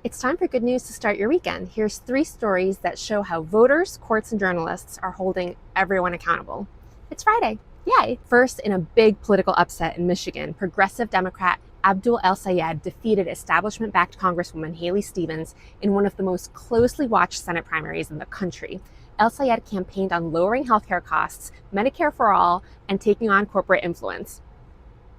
It's time for good news to start your weekend. Here's three stories that show how voters, courts, and journalists are holding everyone accountable. It's Friday. Yay! First, in a big political upset in Michigan, progressive Democrat Abdul El Sayed defeated establishment backed Congresswoman Haley Stevens in one of the most closely watched Senate primaries in the country. El Sayed campaigned on lowering healthcare costs, Medicare for all, and taking on corporate influence.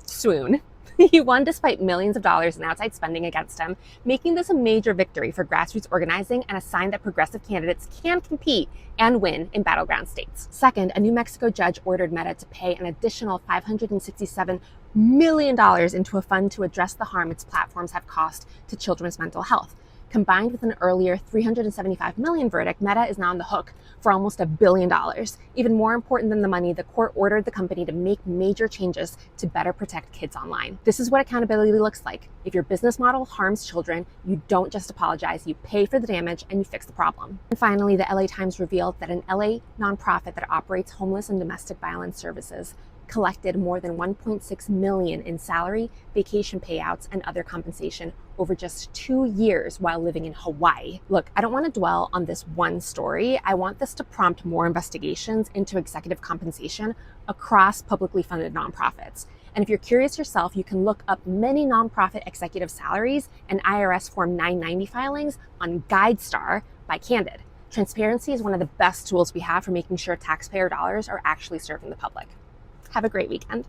Swoon. He won despite millions of dollars in outside spending against him, making this a major victory for grassroots organizing and a sign that progressive candidates can compete and win in battleground states. Second, a New Mexico judge ordered Meta to pay an additional $567 million into a fund to address the harm its platforms have caused to children's mental health. Combined with an earlier $375 million verdict, Meta is now on the hook for almost $1 billion. Even more important than the money, the court ordered the company to make major changes to better protect kids online. This is what accountability looks like. If your business model harms children, you don't just apologize, you pay for the damage and you fix the problem. And finally, the LA Times revealed that an LA nonprofit that operates homeless and domestic violence services collected more than $1.6 million in salary, vacation payouts, and other compensation over just 2 years while living in Hawaii. Look, I don't want to dwell on this one story. I want this to prompt more investigations into executive compensation across publicly funded nonprofits. And if you're curious yourself, you can look up many nonprofit executive salaries and IRS Form 990 filings on GuideStar by Candid. Transparency is one of the best tools we have for making sure taxpayer dollars are actually serving the public. Have a great weekend.